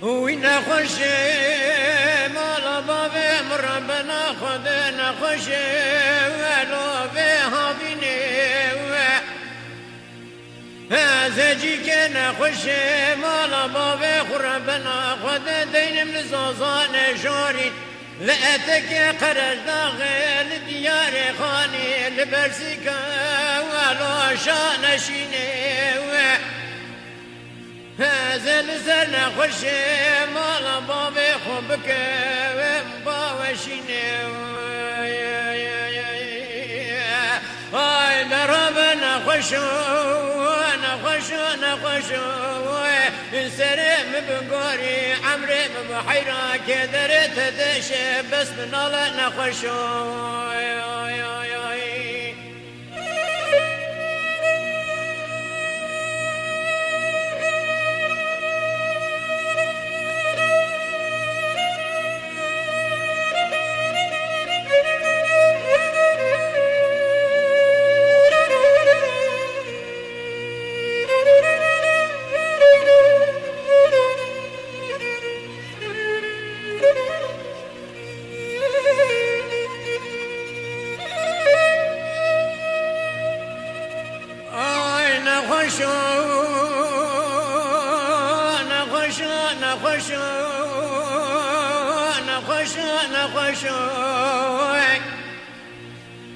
وين خوش مال بابي مربنا خدنا خوش ولو بها بيني زجي كنا خوش مال بابي خربنا خد دين من زوزان جوري لأتك قرج داخل ديار خاني لبرسيكا ولو شان شيني هزل زرنا خوش مال بابي خوبك ومباوشيني هاي دربنا خوش وانا خوش وانا خوش سرم بقوري عمري بحيرة كدرت دشي بس من الله نخوش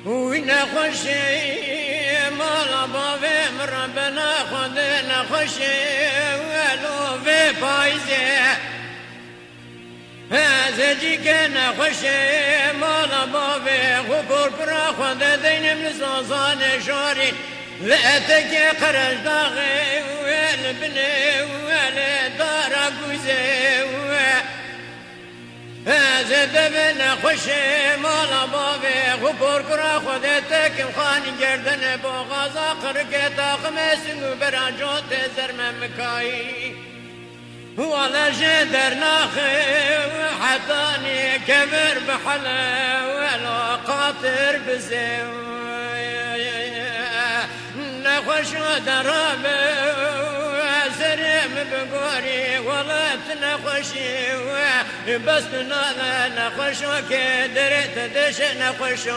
وين خوش مال بابي مربنا خدنا خوش ولو في بايزه هذا جيكنا خوش مال بابي غبور برا خد دين من زوزان جوري لأتك قرج داغي والبني والدار قوزي هذا دبنا خوش مال بابي غبور كرا خدتك مخاني جردن بغازا قرقتا خمسن وبراجو تزر ممكاي ولا جدر ناخي وحتاني كبر بحلا ولا قاطر بزي نخوش درابي سرم بقوري ولا تنخوشي بس نخوش كدرت دش نخوش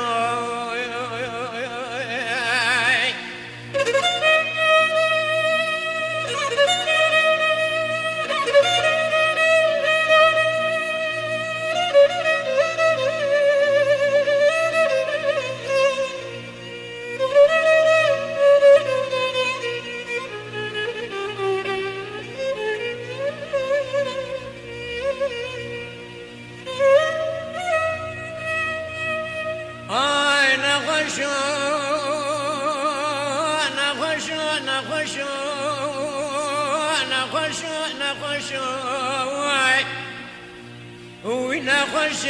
نخوش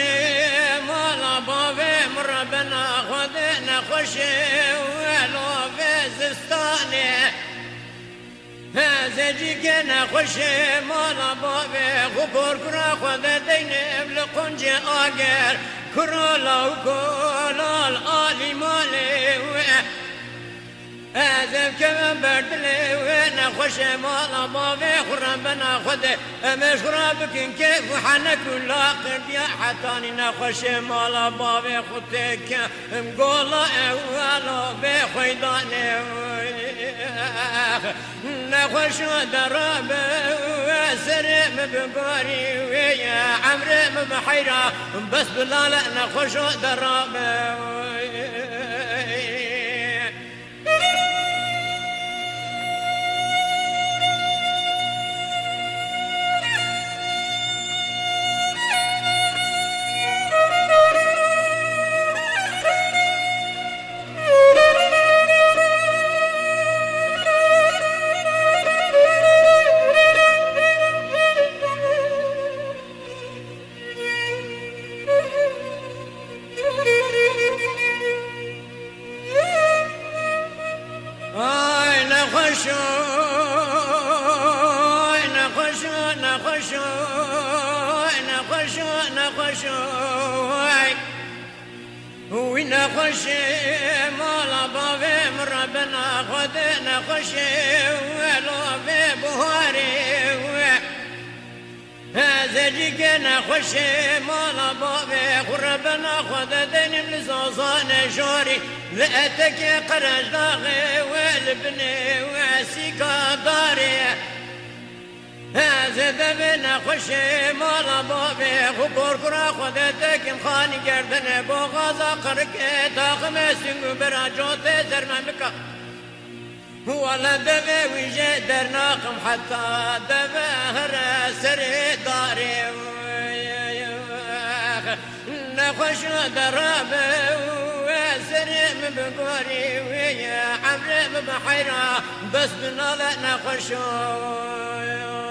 مال بابي مربنا خدنا خوش ولو في زستاني هذا جيكنا خوش مال بابي غبور كرا خد دين بلقنج آجر كرولا وكولا الآلي مالي هذا كمان بردلي وين خوش مال بابي خربنا خده مش خرابك كيف وحنا كل قد يا حتاني نخوش مال بابي خدك مقولا اولا بخيداني نخوش درابي وسرم بقاري ويا عمري بحيرة بس بلا لا نخوش درابي ونخش مالا بابي مربنا خد نخش ولو ببهاري زجيك نخش مالا بابي خربنا خد دين لزوزان جوري لأتك قرج داغي والبني واسيكا داري زد بنا خوش مالا بابي خبور كرا خدتك مخاني گردن بغازا قرك تاخم سنگ برا جوت زرممك ولا دبي ويجي درناقم حتى دبي هر سري داري نخش درابي وسري مبقوري ويا عمري بحيرة بس بنا لا نخشو